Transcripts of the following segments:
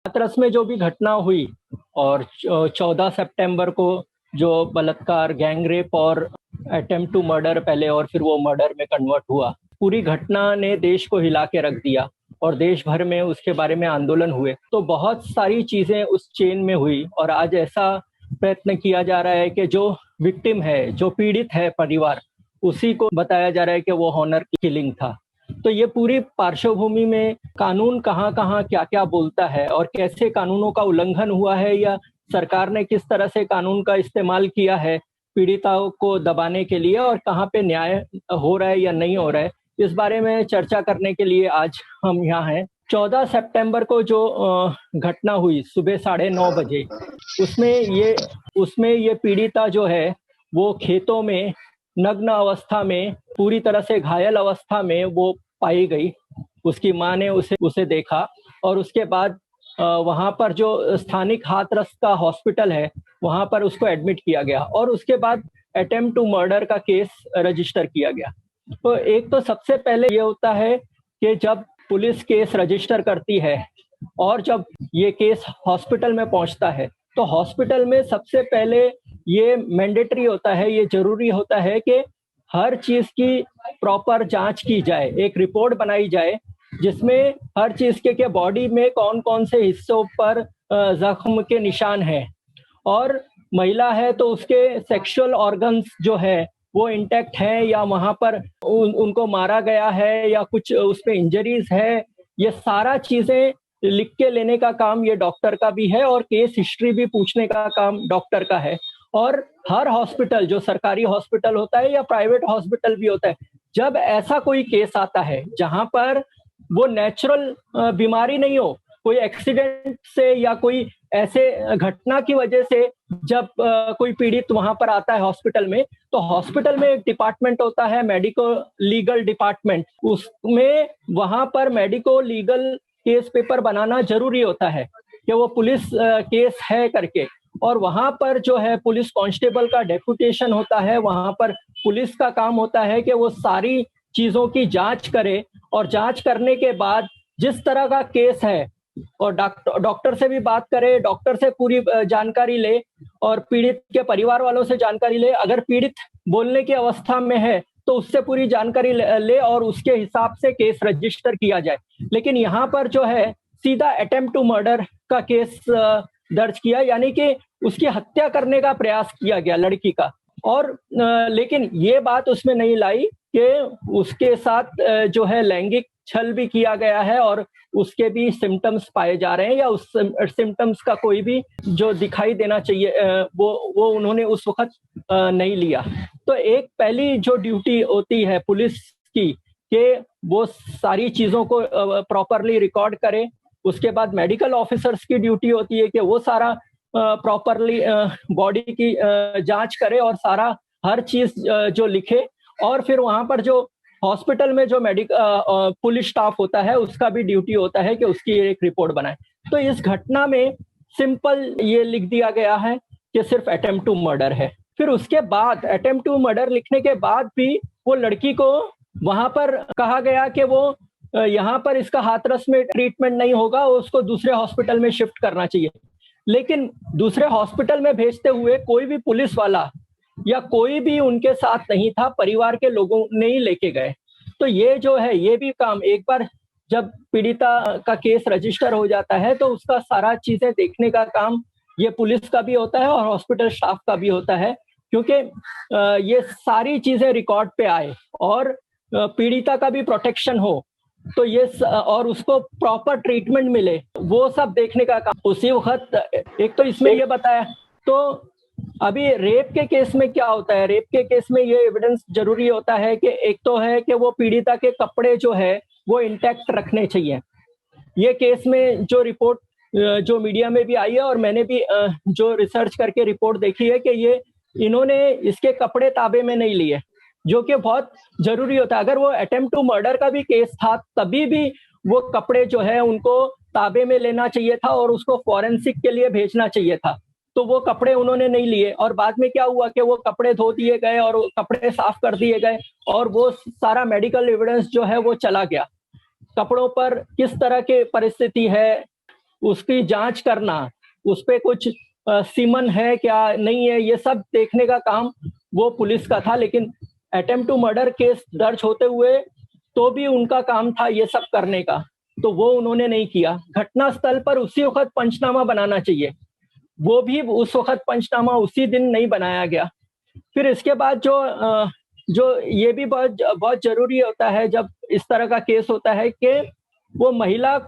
हाथरस में जो भी घटना हुई और 14 सितंबर को जो बलात्कार, गैंग रेप और अटेम्प्ट टू मर्डर पहले और फिर वो मर्डर में कन्वर्ट हुआ, पूरी घटना ने देश को हिला के रख दिया और देश भर में उसके बारे में आंदोलन हुए। तो बहुत सारी चीजें उस चेन में हुई और आज ऐसा प्रयत्न किया जा रहा है कि जो विक्टिम है, जो पीड़ित है परिवार, उसी को बताया जा रहा है कि वो हॉनर किलिंग था। तो ये पूरी पार्श्वभूमि में कानून कहाँ-कहाँ, क्या-क्या बोलता है और कैसे कानूनों का उल्लंघन हुआ है या सरकार ने किस तरह से कानून का इस्तेमाल किया है पीड़िताओं को दबाने के लिए और कहाँ पे न्याय हो रहा है या नहीं हो रहा है, इस बारे में चर्चा करने के लिए आज हम यहाँ हैं। 14 सितंबर को जो घटना हुई सुबह 9:30 बजे, उसमें ये पीड़िता जो है वो खेतों में नग्न अवस्था में, पूरी तरह से घायल अवस्था में वो पाई गई। उसकी माँ ने उसे देखा और उसके बाद वहाँ पर जो स्थानिक हाथरस का हॉस्पिटल है, वहाँ पर उसको एडमिट किया गया और उसके बाद अटेम्प्ट टू मर्डर का केस रजिस्टर किया गया। तो एक तो सबसे पहले ये होता है कि जब पुलिस केस रजिस्टर करती है और जब ये केस हॉस्पिटल में पहुंचता है, तो हॉस्पिटल में सबसे पहले ये मैंडेटरी होता है, ये जरूरी होता है कि हर चीज की प्रॉपर जांच की जाए, एक रिपोर्ट बनाई जाए जिसमें हर चीज के बॉडी में कौन कौन से हिस्सों पर जख्म के निशान हैं और महिला है तो उसके सेक्सुअल ऑर्गन्स जो है वो इंटैक्ट है या वहां पर उनको मारा गया है या कुछ उसमें इंजरीज है। ये सारा चीजें लिख के लेने का काम ये डॉक्टर का भी है और केस हिस्ट्री भी पूछने का काम डॉक्टर का है। और हर हॉस्पिटल, जो सरकारी हॉस्पिटल होता है या प्राइवेट हॉस्पिटल भी होता है, जब ऐसा कोई केस आता है जहां पर वो नेचुरल बीमारी नहीं हो, कोई एक्सीडेंट से या कोई ऐसे घटना की वजह से जब कोई पीड़ित वहां पर आता है हॉस्पिटल में, तो हॉस्पिटल में एक डिपार्टमेंट होता है मेडिको लीगल डिपार्टमेंट, उसमें वहां पर मेडिको लीगल केस पेपर बनाना जरूरी होता है कि वो पुलिस केस है करके। और वहां पर जो है पुलिस कांस्टेबल का डेपुटेशन होता है, वहां पर पुलिस का काम होता है कि वो सारी चीजों की जांच करे और जांच करने के बाद जिस तरह का केस है और डॉक्टर से भी बात करे, डॉक्टर से पूरी जानकारी ले और पीड़ित के परिवार वालों से जानकारी ले। अगर पीड़ित बोलने की अवस्था में है तो उससे पूरी जानकारी ले और उसके हिसाब से केस रजिस्टर किया जाए। लेकिन यहाँ पर जो है सीधा अटेम्प्ट टू मर्डर का केस दर्ज किया, यानी कि उसकी हत्या करने का प्रयास किया गया लड़की का। और लेकिन ये बात उसमें नहीं लाई कि उसके साथ जो है लैंगिक छल भी किया गया है और उसके भी सिम्टम्स पाए जा रहे हैं या उस सिम्टम्स का कोई भी जो दिखाई देना चाहिए वो उन्होंने उस वक्त नहीं लिया। तो एक पहली जो ड्यूटी होती है पुलिस की कि वो सारी चीजों को प्रॉपरली रिकॉर्ड करे। उसके बाद मेडिकल ऑफिसर्स की ड्यूटी होती है कि वो सारा प्रॉपरली बॉडी की जांच करे और सारा हर चीज जो लिखे। और फिर वहां पर जो हॉस्पिटल में जो पुलिस स्टाफ होता है उसका भी ड्यूटी होता है कि उसकी एक रिपोर्ट बनाए। तो इस घटना में सिंपल ये लिख दिया गया है कि सिर्फ अटेम्प्ट टू मर्डर है। फिर उसके बाद अटेम्प्ट टू मर्डर लिखने के बाद भी वो लड़की को वहां पर कहा गया कि वो यहाँ पर इसका हाथरस में ट्रीटमेंट नहीं होगा, उसको दूसरे हॉस्पिटल में शिफ्ट करना चाहिए। लेकिन दूसरे हॉस्पिटल में भेजते हुए कोई भी पुलिस वाला या कोई भी उनके साथ नहीं था, परिवार के लोगों ने ही लेके गए। तो ये जो है ये भी काम, एक बार जब पीड़िता का केस रजिस्टर हो जाता है तो उसका सारा चीजें देखने का काम ये पुलिस का भी होता है और हॉस्पिटल स्टाफ का भी होता है, क्योंकि ये सारी चीजें रिकॉर्ड पे आए और पीड़िता का भी प्रोटेक्शन हो, तो ये और उसको प्रॉपर ट्रीटमेंट मिले, वो सब देखने का काम उसी वक्त। एक तो इसमें ये बताया। तो अभी रेप के केस में क्या होता है, रेप के केस में ये एविडेंस जरूरी होता है कि एक तो है कि वो पीड़िता के कपड़े जो है वो इंटैक्ट रखने चाहिए। ये केस में जो रिपोर्ट जो मीडिया में भी आई है और मैंने भी जो रिसर्च करके रिपोर्ट देखी है कि ये इन्होंने इसके कपड़े ताबे में नहीं लिए, जो कि बहुत जरूरी होता है। अगर वो अटेम्प्ट टू मर्डर का भी केस था तभी भी वो कपड़े जो है उनको ताबे में लेना चाहिए था और उसको फॉरेंसिक के लिए भेजना चाहिए था, तो वो कपड़े उन्होंने नहीं लिए। और बाद में क्या हुआ कि वो कपड़े धो दिए गए और कपड़े साफ कर दिए गए और वो सारा मेडिकल एविडेंस जो है वो चला गया। कपड़ों पर किस तरह की परिस्थिति है, उसकी जांच करना, उस पे कुछ सीमन है क्या नहीं है, ये सब देखने का काम वो पुलिस का था। लेकिन अटेम्प्ट टू मर्डर केस दर्ज होते हुए तो भी उनका काम था ये सब करने का, तो वो उन्होंने नहीं किया। घटनास्थल पर उसी वक्त पंचनामा बनाना चाहिए, वो भी उस वक्त पंचनामा उसी दिन नहीं बनाया गया। फिर इसके बाद जो ये भी बहुत बहुत जरूरी होता है जब इस तरह का केस होता है कि वो महिला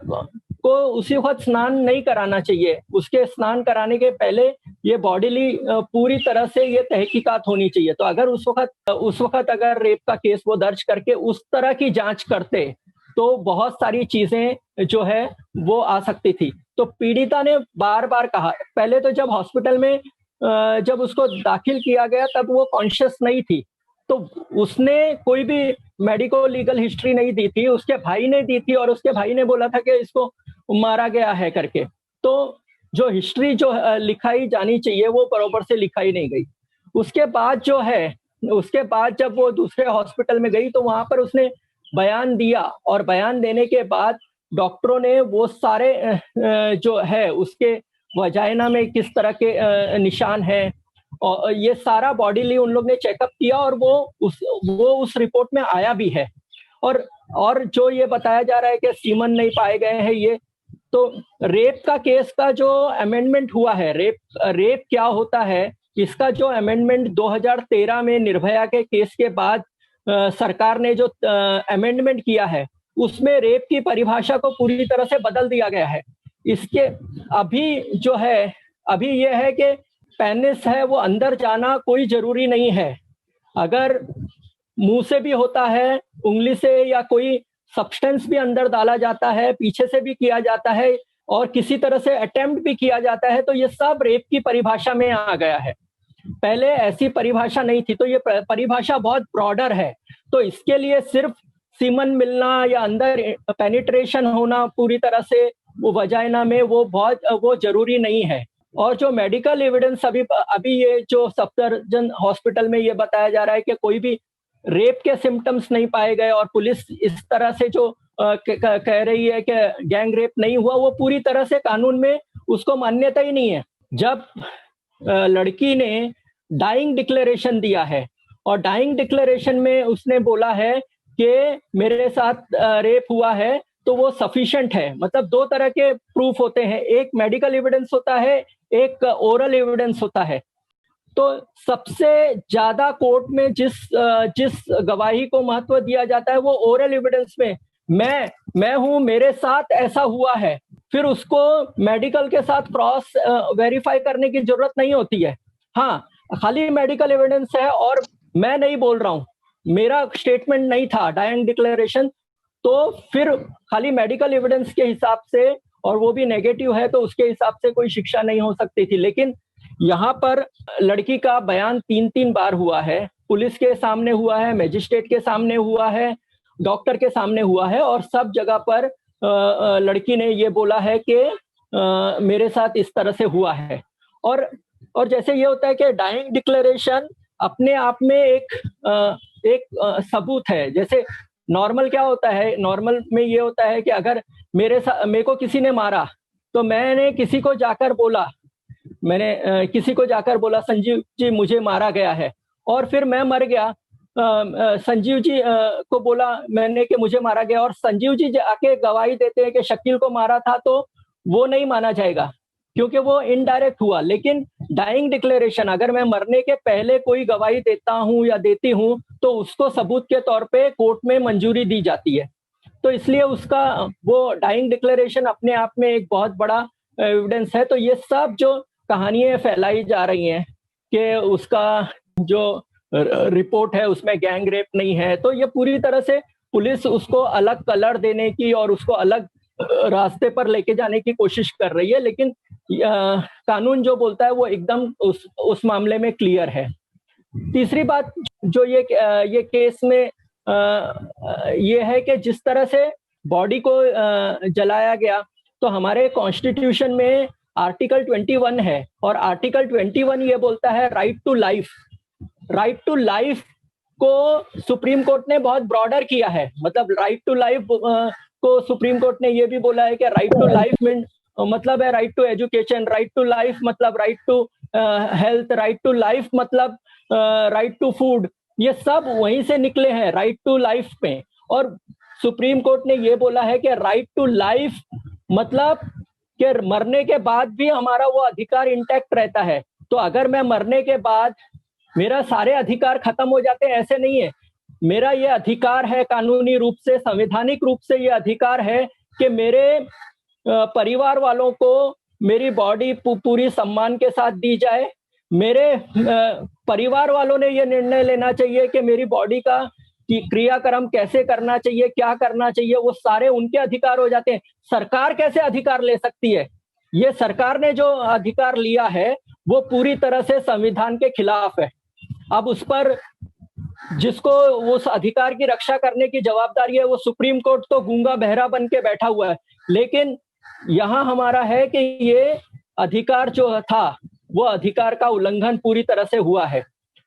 को उसी वक्त स्नान नहीं कराना चाहिए, उसके स्नान कराने के पहले ये बॉडीली पूरी तरह से ये तहकीकात होनी चाहिए। तो अगर उस वक्त अगर रेप का केस वो दर्ज करके उस तरह की जांच करते तो बहुत सारी चीजें जो है वो आ सकती थी। तो पीड़िता ने बार बार कहा, पहले तो जब हॉस्पिटल में जब उसको दाखिल किया गया तब वो कॉन्शियस नहीं थी, तो उसने कोई भी मेडिको लीगल हिस्ट्री नहीं दी थी, उसके भाई ने दी थी और उसके भाई ने बोला था कि इसको मारा गया है करके। तो जो हिस्ट्री जो लिखाई जानी चाहिए वो बराबर से लिखाई नहीं गई। उसके बाद जो है, उसके बाद जब वो दूसरे हॉस्पिटल में गई तो वहां पर उसने बयान दिया, और बयान देने के बाद डॉक्टरों ने वो सारे जो है उसके वजाइना में किस तरह के निशान हैं और ये सारा बॉडीली उन लोग ने चेकअप किया, और वो उस रिपोर्ट में आया भी है। और जो ये बताया जा रहा है कि सीमन नहीं पाए गए हैं, ये तो रेप का केस का जो अमेंडमेंट हुआ है, रेप क्या होता है इसका जो अमेंडमेंट 2013 में निर्भया के केस के बाद सरकार ने जो अमेंडमेंट किया है उसमें रेप की परिभाषा को पूरी तरह से बदल दिया गया है। इसके अभी जो है, अभी ये है कि पेनिस है वो अंदर जाना कोई जरूरी नहीं है, अगर मुंह से भी होता है, उंगली से या कोई सब्सटेंस भी अंदर डाला जाता है, पीछे से भी किया जाता है और किसी तरह से अटेम्प्ट भी किया जाता है, तो ये सब रेप की परिभाषा में आ गया है। पहले ऐसी परिभाषा नहीं थी, तो ये परिभाषा बहुत ब्रॉडर है। तो इसके लिए सिर्फ सीमन मिलना या अंदर पेनिट्रेशन होना पूरी तरह से वो वजाइना में वो जरूरी नहीं है। और जो मेडिकल एविडेंस अभी ये जो सफदरजंग हॉस्पिटल में ये बताया जा रहा है कि कोई भी रेप के सिम्टम्स नहीं पाए गए और पुलिस इस तरह से जो कह रही है कि गैंग रेप नहीं हुआ, वो पूरी तरह से कानून में उसको मान्यता ही नहीं है। जब लड़की ने डाइंग डिक्लेरेशन दिया है और डाइंग डिक्लेरेशन में उसने बोला है कि मेरे साथ रेप हुआ है, तो वो सफिशिएंट है। मतलब दो तरह के प्रूफ होते हैं, एक मेडिकल एविडेंस होता है, एक ओरल एविडेंस होता है। तो सबसे ज्यादा कोर्ट में जिस गवाही को महत्व दिया जाता है वो ओरल एविडेंस में, मैं हूं, मेरे साथ ऐसा हुआ है, फिर उसको मेडिकल के साथ क्रॉस वेरीफाई करने की जरूरत नहीं होती है। हाँ, खाली मेडिकल एविडेंस है और मैं नहीं बोल रहा हूं, मेरा स्टेटमेंट नहीं था डाइंग डिक्लेरेशन, तो फिर खाली मेडिकल एविडेंस के हिसाब से, और वो भी नेगेटिव है, तो उसके हिसाब से कोई शिक्षा नहीं हो सकती थी। लेकिन यहाँ पर लड़की का बयान 3 बार हुआ है, पुलिस के सामने हुआ है, मजिस्ट्रेट के सामने हुआ है, डॉक्टर के सामने हुआ है, और सब जगह पर लड़की ने ये बोला है कि मेरे साथ इस तरह से हुआ है। और जैसे ये होता है कि डाइंग डिक्लेरेशन अपने आप में एक सबूत है। जैसे नॉर्मल क्या होता है, नॉर्मल में ये होता है कि अगर मेरे को किसी ने मारा तो मैंने किसी को जाकर बोला, किसी को जाकर बोला संजीव जी मुझे मारा गया है, और फिर मैं मर गया, संजीव जी को बोला मैंने कि मुझे मारा गया, और संजीव जी आके गवाही देते हैं कि शकील को मारा था, तो वो नहीं माना जाएगा क्योंकि वो इनडायरेक्ट हुआ। लेकिन डाइंग डिक्लेरेशन अगर मैं मरने के पहले कोई गवाही देता हूं या देती हूं तो उसको सबूत के तौर पे कोर्ट में मंजूरी दी जाती है। तो इसलिए उसका वो डाइंग डिक्लेरेशन अपने आप में एक बहुत बड़ा एविडेंस है। तो ये सब जो कहानियां फैलाई जा रही हैं कि उसका जो रिपोर्ट है उसमें गैंग रेप नहीं है, तो ये पूरी तरह से पुलिस उसको अलग कलर देने की और उसको अलग रास्ते पर लेके जाने की कोशिश कर रही है। लेकिन कानून जो बोलता है वो एकदम उस मामले में क्लियर है। तीसरी बात जो ये केस में ये है कि जिस तरह से बॉडी को जलाया गया, तो हमारे कॉन्स्टिट्यूशन में आर्टिकल 21 है, और आर्टिकल 21 ये बोलता है right to life. Right to life को सुप्रीम कोर्ट ने बहुत ब्रॉडर किया है। मतलब राइट टू लाइफ को सुप्रीम कोर्ट ने ये भी बोला है कि राइट टू लाइफ मीन मतलब है right to education, right to life मतलब right to health, right to life मतलब राइट टू फूड, ये सब वहीं से निकले हैं, राइट टू लाइफ पे। और सुप्रीम कोर्ट ने ये बोला है कि राइट टू लाइफ मतलब कि मरने के बाद भी हमारा वो अधिकार इंटैक्ट रहता है। तो अगर मैं मरने के बाद मेरा सारे अधिकार खत्म हो जाते हैं, ऐसे नहीं है। मेरा ये अधिकार है, कानूनी रूप से, संवैधानिक रूप से ये अधिकार है कि मेरे परिवार वालों को मेरी बॉडी पूरी सम्मान के साथ दी जाए। मेरे परिवार वालों ने ये निर्णय लेना चाहिए कि मेरी बॉडी का क्रियाक्रम कैसे करना चाहिए, क्या करना चाहिए, वो सारे उनके अधिकार हो जाते हैं। सरकार कैसे अधिकार ले सकती है? ये सरकार ने जो अधिकार लिया है वो पूरी तरह से संविधान के खिलाफ है। अब उस पर जिसको उस अधिकार की रक्षा करने की जवाबदारी है, वो सुप्रीम कोर्ट तो गूंगा बहरा बन के बैठा हुआ है। लेकिन यहां हमारा है कि ये अधिकार जो था वो अधिकार का उल्लंघन पूरी तरह से हुआ है।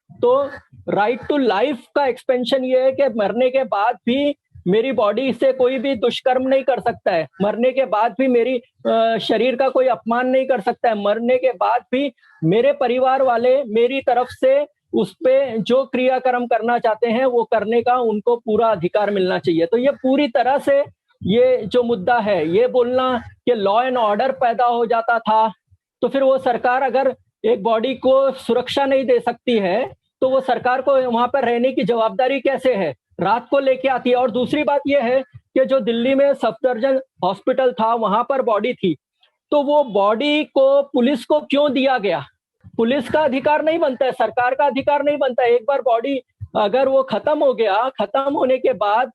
तो राइट टू लाइफ का एक्सपेंशन ये है कि मरने के बाद भी मेरी बॉडी से कोई भी दुष्कर्म नहीं कर सकता है, मरने के बाद भी मेरी शरीर का कोई अपमान नहीं कर सकता है, मरने के बाद भी मेरे परिवार वाले मेरी तरफ से उस पे जो क्रियाक्रम करना चाहते हैं वो करने का उनको पूरा अधिकार मिलना चाहिए। तो ये पूरी तरह से ये जो मुद्दा है, ये बोलना कि लॉ एंड ऑर्डर पैदा हो जाता था, तो फिर वो सरकार अगर एक बॉडी को सुरक्षा नहीं दे सकती है तो वो सरकार को वहां पर रहने की जवाबदारी कैसे है? रात को लेके आती है। और दूसरी बात यह है कि जो दिल्ली में सफदरजंग हॉस्पिटल था वहां पर बॉडी थी, तो वो बॉडी को पुलिस को क्यों दिया गया? पुलिस का अधिकार नहीं बनता है, सरकार का अधिकार नहीं बनता है। एक बार बॉडी अगर वो खत्म हो गया, खत्म होने के बाद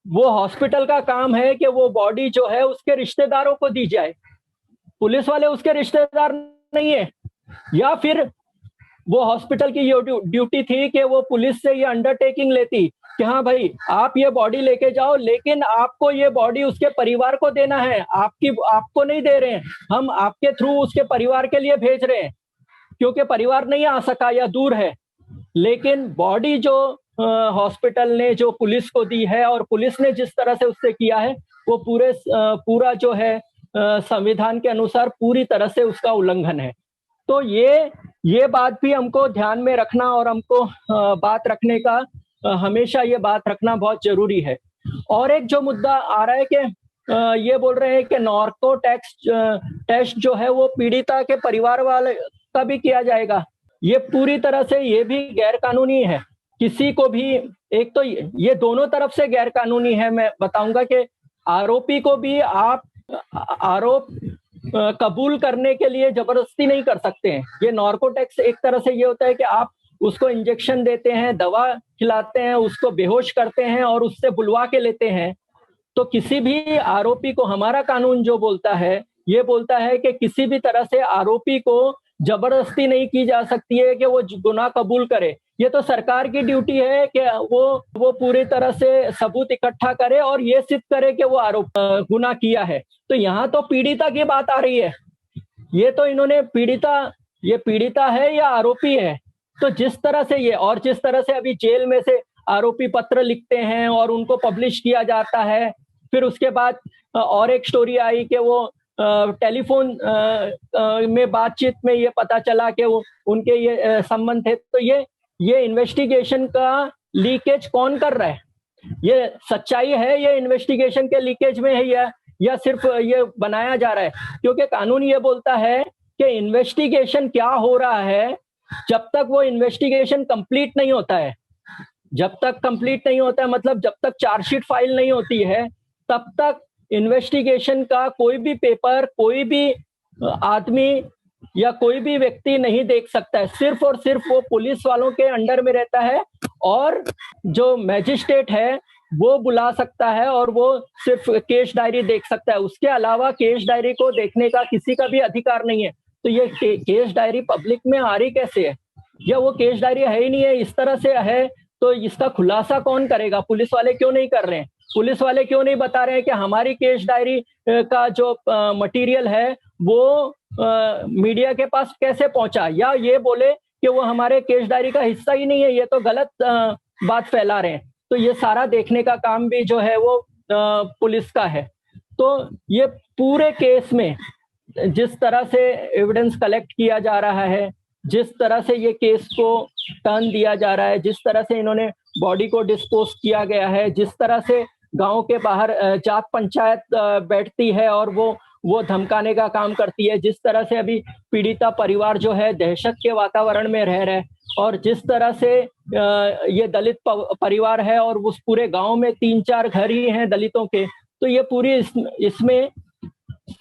वो हॉस्पिटल का काम है कि वो बॉडी जो है उसके रिश्तेदारों को दी जाए। पुलिस वाले उसके रिश्तेदार नहीं है। या फिर वो हॉस्पिटल की ये ड्यूटी थी कि वो पुलिस से ये अंडरटेकिंग लेती कि हाँ भाई आप ये बॉडी लेके जाओ, लेकिन आपको ये बॉडी उसके परिवार को देना है, आपको नहीं दे रहे हैं, हम आपके थ्रू उसके परिवार के लिए भेज रहे हैं क्योंकि परिवार नहीं आ सका या दूर है। लेकिन बॉडी जो हॉस्पिटल ने जो पुलिस को दी है और पुलिस ने जिस तरह से उससे किया है वो पूरा जो है संविधान के अनुसार पूरी तरह से उसका उल्लंघन है। तो ये बात भी हमको ध्यान में रखना और हमको बात रखने का हमेशा ये बात रखना बहुत जरूरी है। और एक जो मुद्दा आ रहा है कि ये बोल रहे हैं कि नार्को टेस्ट जो है वो पीड़िता के परिवार वाले का भी किया जाएगा। ये पूरी तरह से ये भी गैर कानूनी है। किसी को भी, एक तो ये दोनों तरफ से गैर कानूनी है। मैं बताऊंगा कि आरोपी को भी आप आरोप कबूल करने के लिए जबरदस्ती नहीं कर सकते हैं। ये नार्कोटिक्स एक तरह से ये होता है कि आप उसको इंजेक्शन देते हैं, दवा खिलाते हैं, उसको बेहोश करते हैं और उससे बुलवा के लेते हैं। तो किसी भी आरोपी को हमारा कानून जो बोलता है, ये बोलता है कि किसी भी तरह से आरोपी को जबरदस्ती नहीं की जा सकती है कि वो गुनाह कबूल करे। ये तो सरकार की ड्यूटी है कि वो पूरी तरह से सबूत इकट्ठा करे और ये सिद्ध करे कि वो आरोप गुनाह किया है। तो यहाँ तो पीड़िता की बात आ रही है। ये तो इन्होंने ये पीड़िता है या आरोपी है? तो जिस तरह से ये, और जिस तरह से अभी जेल में से आरोपी पत्र लिखते हैं और उनको पब्लिश किया जाता है, फिर उसके बाद और एक स्टोरी आई कि वो टेलीफोन में बातचीत में ये पता चला कि वो उनके ये संबंध थे। तो ये इन्वेस्टिगेशन का लीकेज कौन कर रहा है? ये सच्चाई है, ये इन्वेस्टिगेशन के लीकेज में है या सिर्फ ये बनाया जा रहा है? क्योंकि कानून ये बोलता है कि इन्वेस्टिगेशन क्या हो रहा है, जब तक वो इन्वेस्टिगेशन कंप्लीट नहीं होता है, जब तक कंप्लीट नहीं होता है मतलब जब तक चार्जशीट फाइल नहीं होती है, तब तक इन्वेस्टिगेशन का कोई भी पेपर, कोई भी आदमी या कोई भी व्यक्ति नहीं देख सकता है। सिर्फ और सिर्फ वो पुलिस वालों के अंडर में रहता है और जो मैजिस्ट्रेट है वो बुला सकता है और वो सिर्फ केस डायरी देख सकता है। उसके अलावा केस डायरी को देखने का किसी का भी अधिकार नहीं है। तो ये केस डायरी पब्लिक में आ रही कैसे है? या वो केस डायरी है ही नहीं है, इस तरह से है, तो इसका खुलासा कौन करेगा? पुलिस वाले क्यों नहीं कर रहे हैं? पुलिस वाले क्यों नहीं बता रहे हैं कि हमारी केस डायरी का जो मटेरियल है वो मीडिया के पास कैसे पहुंचा? या ये बोले कि वो हमारे केस डायरी का हिस्सा ही नहीं है, ये तो गलत बात फैला रहे हैं। तो ये सारा देखने का काम भी जो है वो पुलिस का है। तो ये पूरे केस में जिस तरह से एविडेंस कलेक्ट किया जा रहा है, जिस तरह से ये केस को टर्न दिया जा रहा है, जिस तरह से इन्होंने बॉडी को डिस्पोज किया गया है, जिस तरह से गांव के बाहर जात पंचायत बैठती है और वो धमकाने का काम करती है, जिस तरह से अभी पीड़िता परिवार जो है दहशत के वातावरण में रह रहे हैं, और जिस तरह से ये दलित परिवार है और उस पूरे गांव में 3-4 घर ही हैं दलितों के, तो ये पूरी इसमें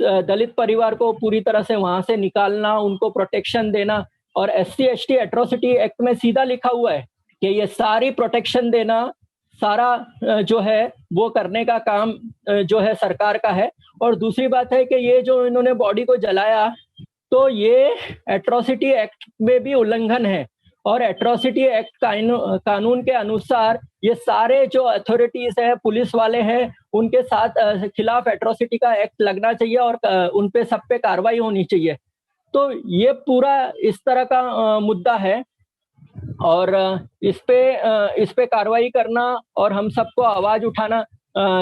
दलित परिवार को पूरी तरह से वहां से निकालना, उनको प्रोटेक्शन देना, और SC/ST एट्रोसिटी एक्ट में सीधा लिखा हुआ है कि ये सारी प्रोटेक्शन देना, सारा जो है वो करने का काम जो है सरकार का है। और दूसरी बात है कि ये जो इन्होंने बॉडी को जलाया, तो ये एट्रोसिटी एक्ट में भी उल्लंघन है, और एट्रोसिटी एक्ट कानून के अनुसार ये सारे जो अथॉरिटीज है, पुलिस वाले हैं, उनके साथ खिलाफ एट्रोसिटी का एक्ट लगना चाहिए और उन पे सब पे कार्रवाई होनी चाहिए। तो ये पूरा इस तरह का मुद्दा है, और इस पे कार्रवाई करना और हम सबको आवाज उठाना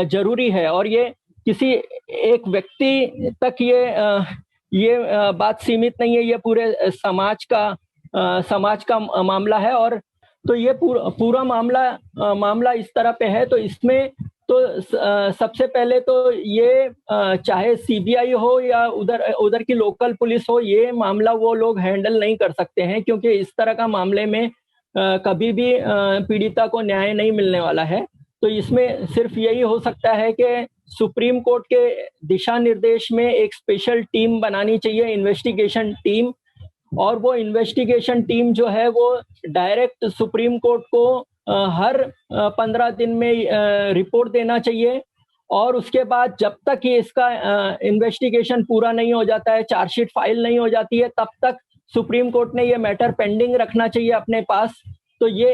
जरूरी है। और ये किसी एक व्यक्ति तक ये बात सीमित नहीं है, ये पूरे समाज का मामला है। और तो ये पूरा मामला इस तरह पे है। तो इसमें तो सबसे पहले तो ये चाहे CBI हो या उधर की लोकल पुलिस हो, ये मामला वो लोग हैंडल नहीं कर सकते हैं, क्योंकि इस तरह का मामले में कभी भी पीड़िता को न्याय नहीं मिलने वाला है। तो इसमें सिर्फ यही हो सकता है कि सुप्रीम कोर्ट के दिशा निर्देश में एक स्पेशल टीम बनानी चाहिए, इन्वेस्टिगेशन टीम, और वो इन्वेस्टिगेशन टीम जो है वो डायरेक्ट सुप्रीम कोर्ट को हर 15 दिन में रिपोर्ट देना चाहिए। और उसके बाद जब तक ये इसका इन्वेस्टिगेशन पूरा नहीं हो जाता है, चार्जशीट फाइल नहीं हो जाती है, तब तक सुप्रीम कोर्ट ने ये मैटर पेंडिंग रखना चाहिए अपने पास। तो ये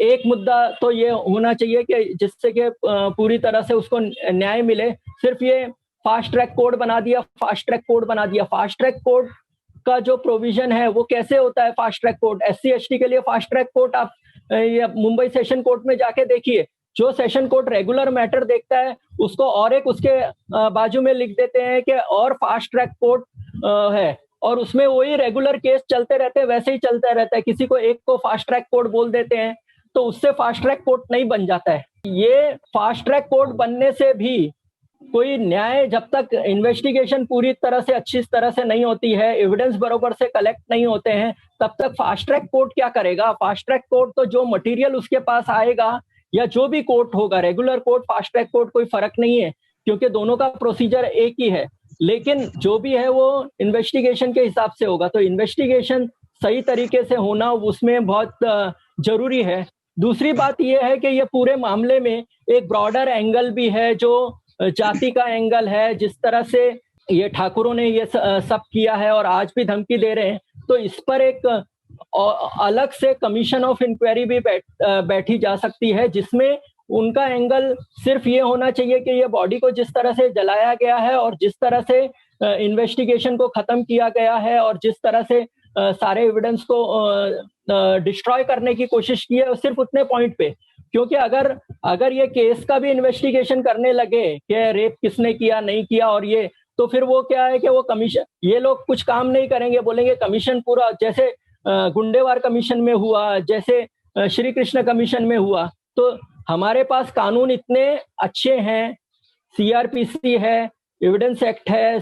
एक मुद्दा तो ये होना चाहिए कि जिससे कि पूरी तरह से उसको न्याय मिले। सिर्फ ये फास्ट ट्रैक कोर्ट बना दिया। फास्ट ट्रैक कोर्ट का जो प्रोविजन है वो कैसे होता है? फास्ट ट्रैक कोर्ट SC/ST के लिए फास्ट ट्रैक कोर्ट आप ये मुंबई सेशन कोर्ट में जाके देखिए, जो सेशन कोर्ट रेगुलर मैटर देखता है उसको और एक उसके बाजू में लिख देते हैं कि और फास्ट ट्रैक कोर्ट है, और उसमें वही रेगुलर केस चलते रहते हैं, वैसे ही चलता रहता है। किसी को एक को फास्ट ट्रैक कोर्ट बोल देते हैं, तो उससे फास्ट ट्रैक कोर्ट नहीं बन जाता है। ये फास्ट ट्रैक कोर्ट बनने से भी कोई न्याय, जब तक इन्वेस्टिगेशन पूरी तरह से अच्छी तरह से नहीं होती है, एविडेंस बरोबर से कलेक्ट नहीं होते हैं, तब तक फास्ट ट्रैक कोर्ट क्या करेगा? फास्ट ट्रैक कोर्ट तो जो मटेरियल उसके पास आएगा, या जो भी कोर्ट होगा, regular court, fast track court, कोई फर्क नहीं है, क्योंकि दोनों का प्रोसीजर एक ही है। लेकिन जो भी है वो इन्वेस्टिगेशन के हिसाब से होगा। तो इन्वेस्टिगेशन सही तरीके से होना उसमें बहुत जरूरी है। दूसरी बात यह है कि ये पूरे मामले में एक ब्रॉडर एंगल भी है, जो जाति का एंगल है। जिस तरह से ये ठाकुरों ने ये सब किया है और आज भी धमकी दे रहे हैं, तो इस पर एक अलग से कमीशन ऑफ इंक्वायरी भी बैठी जा सकती है, जिसमें उनका एंगल सिर्फ ये होना चाहिए कि ये बॉडी को जिस तरह से जलाया गया है और जिस तरह से इन्वेस्टिगेशन को खत्म किया गया है और जिस तरह से सारे एविडेंस को डिस्ट्रॉय करने की कोशिश की है, सिर्फ उतने पॉइंट पे। क्योंकि अगर ये केस का भी इन्वेस्टिगेशन करने लगे कि रेप किसने किया, नहीं किया, और ये, तो फिर वो क्या है कि वो कमीशन, ये लोग कुछ काम नहीं करेंगे, बोलेंगे कमीशन पूरा, जैसे गुंडेवार कमीशन में हुआ, जैसे श्री कृष्ण कमीशन में हुआ। तो हमारे पास कानून इतने अच्छे हैं, CRPC है, एविडेंस एक्ट है,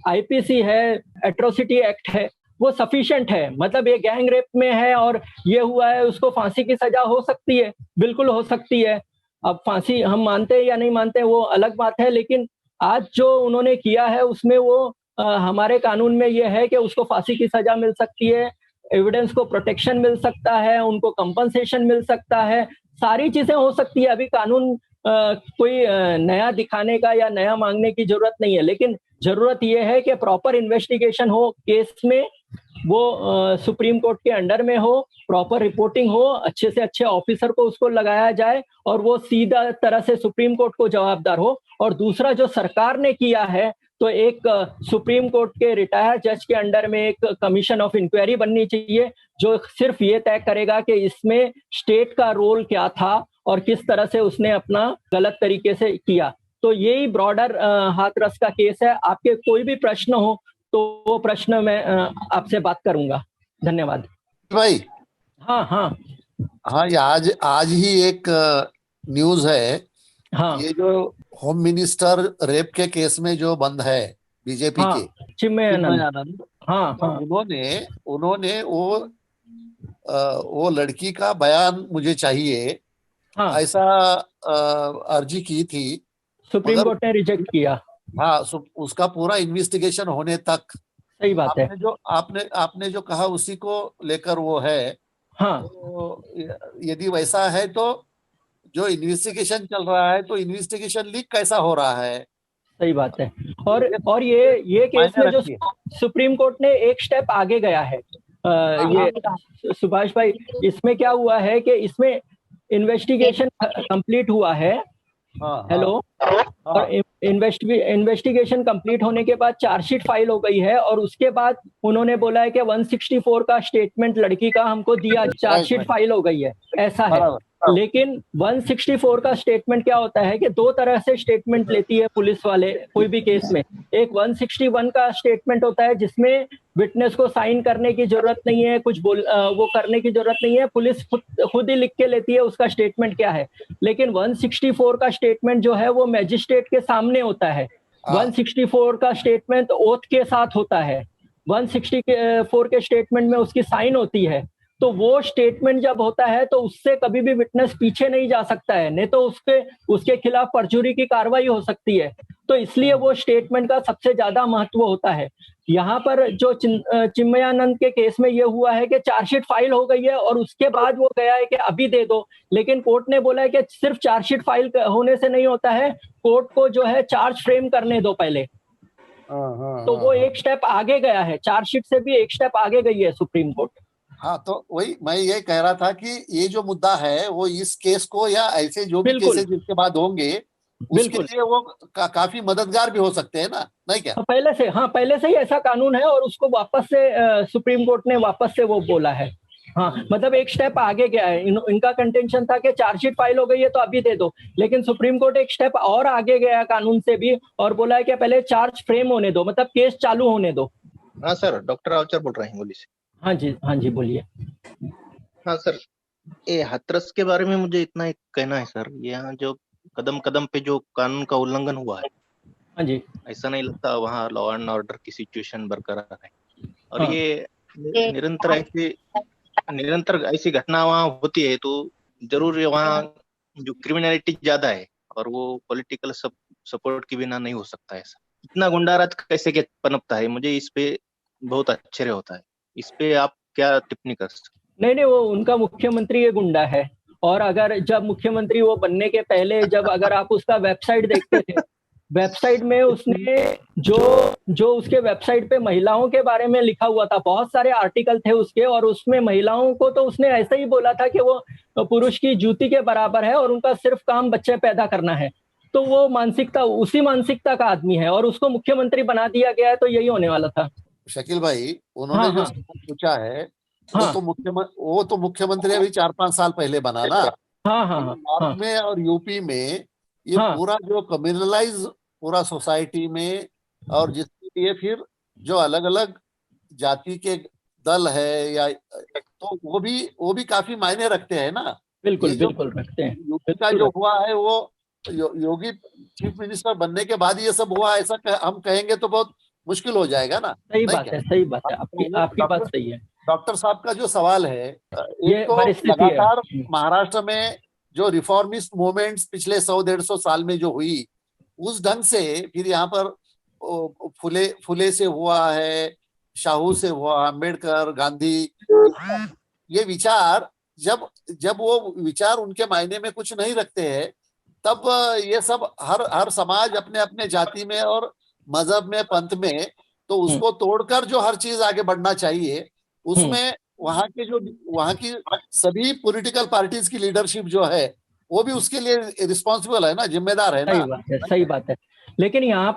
IPC है, एट्रोसिटी एक्ट है, वो सफिशिएंट है। मतलब ये गैंग रेप में है और ये हुआ है, उसको फांसी की सजा हो सकती है, बिल्कुल हो सकती है। अब फांसी हम मानते हैं या नहीं मानते वो अलग बात है, लेकिन आज जो उन्होंने किया है उसमें वो हमारे कानून में ये है कि उसको फांसी की सजा मिल सकती है, एविडेंस को प्रोटेक्शन मिल सकता है, उनको कंपनसेशन मिल सकता है, सारी चीजें हो सकती है। अभी कानून कोई नया दिखाने का या नया मांगने की जरूरत नहीं है, लेकिन जरूरत यह है कि प्रॉपर इन्वेस्टिगेशन हो केस में, वो सुप्रीम कोर्ट के अंडर में हो, प्रॉपर रिपोर्टिंग हो, अच्छे से अच्छे ऑफिसर को उसको लगाया जाए और वो सीधा तरह से सुप्रीम कोर्ट को जवाबदार हो। और दूसरा जो सरकार ने किया है, तो एक सुप्रीम कोर्ट के रिटायर्ड जज के अंडर में एक कमीशन ऑफ इंक्वायरी बननी चाहिए, जो सिर्फ ये तय करेगा कि इसमें स्टेट का रोल क्या था और किस तरह से उसने अपना गलत तरीके से किया। तो यही ब्रॉडर हाथरस का केस है। आपके कोई भी प्रश्न हो तो वो प्रश्न मैं आपसे बात करूंगा। धन्यवाद भाई। हाँ हाँ हाँ, ये आज आज ही एक न्यूज है। हाँ ये जो होम मिनिस्टर रेप के केस में जो बंद है बीजेपी हाँ के चिन्मयानंद। चिन्मयानंद, हाँ तो हाँ उन्होंने उन्होंने वो लड़की का बयान मुझे चाहिए, हाँ ऐसा अर्जी की थी। सुप्रीम मगर कोर्ट ने रिजेक्ट किया। हाँ, उसका पूरा इन्वेस्टिगेशन होने तक सही बात है। आपने जो कहा उसी को लेकर वो है। हाँ तो यदि वैसा है तो जो इन्वेस्टिगेशन चल रहा है, तो इन्वेस्टिगेशन लीक कैसा हो रहा है? सही बात है। ये और ये केस मायने में जो रखती है। सुप्रीम कोर्ट ने एक स्टेप आगे गया है। हाँ ये हाँ सुभाष भाई, इसमें क्या हुआ है कि इसमें इन्वेस्टिगेशन कंप्लीट हुआ है। हाँ हाँ हेलो। और हाँ। इन्वेस्टिगेशन कंप्लीट होने के बाद चार्जशीट फाइल हो गई है, और उसके बाद उन्होंने बोला है कि 164 का स्टेटमेंट लड़की का हमको दिया, राइट चार्जशीट राइट। फाइल हो गई है, ऐसा है। बराबर। लेकिन 164 का स्टेटमेंट क्या होता है कि दो तरह से स्टेटमेंट लेती है पुलिस वाले कोई भी केस में। एक 161 का स्टेटमेंट होता है जिसमें विटनेस को साइन करने की जरूरत नहीं है, कुछ वो करने की जरूरत नहीं है, पुलिस खुद ही लिख के लेती है उसका स्टेटमेंट क्या है। लेकिन 164 का स्टेटमेंट जो है वो मैजिस्ट्रेट के सामने होता है। हाँ 164 का स्टेटमेंट ओथ के साथ होता है। 164 के स्टेटमेंट में उसकी साइन होती है। तो वो स्टेटमेंट जब होता है तो उससे कभी भी विटनेस पीछे नहीं जा सकता है, नहीं तो उसके उसके खिलाफ परजुरी की कार्रवाई हो सकती है। तो इसलिए वो स्टेटमेंट का सबसे ज्यादा महत्व होता है। यहाँ पर जो चिन्मयानंद के केस में ये हुआ है कि चार्जशीट फाइल हो गई है और उसके बाद वो गया है कि अभी दे दो। लेकिन कोर्ट ने बोला है कि सिर्फ चार्जशीट फाइल होने से नहीं होता है, कोर्ट को जो है चार्ज फ्रेम करने दो पहले। हाँ हाँ तो वो हाँ एक स्टेप आगे गया है, चार्जशीट से भी एक स्टेप आगे गई है सुप्रीम कोर्ट। हाँ। तो वही मैं ये कह रहा था कि ये जो मुद्दा है वो इस केस को या ऐसे जो भी बिल्कुल केसेस इसके बाद होंगे उसके बिल्कुल। लिए वो काफी मददगार भी हो सकते हैं ना, नहीं क्या? पहले से ही ऐसा कानून है, और उसको वापस से सुप्रीम कोर्ट ने वापस से वो बोला है। हाँ, मतलब एक स्टेप आगे गया है। इनका कंटेंशन था कि चार्जशीट फाइल हो गई है तो अभी दे दो, लेकिन सुप्रीम कोर्ट एक स्टेप और आगे गया कानून से भी, और बोला है कि पहले चार्ज फ्रेम होने दो, मतलब केस चालू होने दो। हाँ सर, डॉक्टर रावचर बोल रहे हैं गोली से। हाँ जी बोलिए। हाँ सर, ये हाथरस के बारे में मुझे इतना ही कहना है सर। यहाँ जो कदम कदम पे जो कानून का उल्लंघन हुआ है, हाँ जी। ऐसा नहीं लगता वहाँ लॉ एंड ऑर्डर की सिचुएशन बरकरार है। और हाँ ये निरंतर ऐसी घटना वहाँ होती है तो जरूर वहाँ जो क्रिमिनलिटी ज्यादा है, और वो पॉलिटिकल सपोर्ट के बिना नहीं हो सकता है। इतना गुंडाराज कैसे के पनपता है, मुझे इस पे बहुत आश्चर्य होता है। इस पे आप क्या टिप्पणी कर सकते? नहीं, वो उनका मुख्यमंत्री ये गुंडा है। और अगर जब मुख्यमंत्री वो बनने के पहले, जब अगर आप उसका वेबसाइट देखते थे, वेबसाइट में उसने जो जो उसके वेबसाइट पे महिलाओं के बारे में लिखा हुआ था, बहुत सारे आर्टिकल थे उसके, और उसमें महिलाओं को तो उसने ऐसे ही बोला था कि वो पुरुष की जूती के बराबर है और उनका सिर्फ काम बच्चे पैदा करना है। तो वो मानसिकता, उसी मानसिकता का आदमी है, और उसको मुख्यमंत्री बना दिया गया है, तो यही होने वाला था। शकील भाई, उन्होंने हाँ जो हाँ सवाल पूछा है हाँ वो तो मुख्यमंत्री अभी 4-5 साल पहले बना ना। हाँ हाँ हाँ नॉर्थ हाँ में और यूपी में ये हाँ पूरा जो कम्युनलाइज पूरा सोसाइटी में, और जिसके लिए फिर जो अलग अलग जाति के दल है या, तो वो भी काफी मायने रखते हैं ना। ये बिल्कुल जो बिल्कुल रखते हैं। यूपी का बिल्कुल जो रखते हुआ है वो योगी चीफ मिनिस्टर बनने के बाद ये सब हुआ, ऐसा हम कहेंगे तो बहुत मुश्किल हो जाएगा ना, हैं। सही नहीं बात क्या? है, सही बात है, आपकी तो आपकी बात डॉक्टर सही है। डॉक्टर साहब का जो सवाल है, एक ये तो परिस्थिति है। लगातार महाराष्ट्र में जो रिफॉर्मिस्ट मूवमेंट्स पिछले 100-150 साल में जो हुई, उस ढंग से फिर यहाँ पर फुले फुले से हुआ है, शाहू से हुआ, अम्बेडकर, गांधी, ये विचार, जब जब वो विचार उनके मायने में कुछ नहीं रखते हैं, तब ये सब हर हर समाज अपने अपने जाति में और मजहब में, पंथ में, तो हम्म, उसको तोड़कर जो हर चीज आगे बढ़ना चाहिए, हम्म, उसमें वहाँ की सभी पॉलिटिकल पार्टीज की लीडरशिप जो है वो भी उसके लिए रिस्पॉन्सिबल है ना, जिम्मेदार है सही ना। बात है, सही बात है। लेकिन यहाँ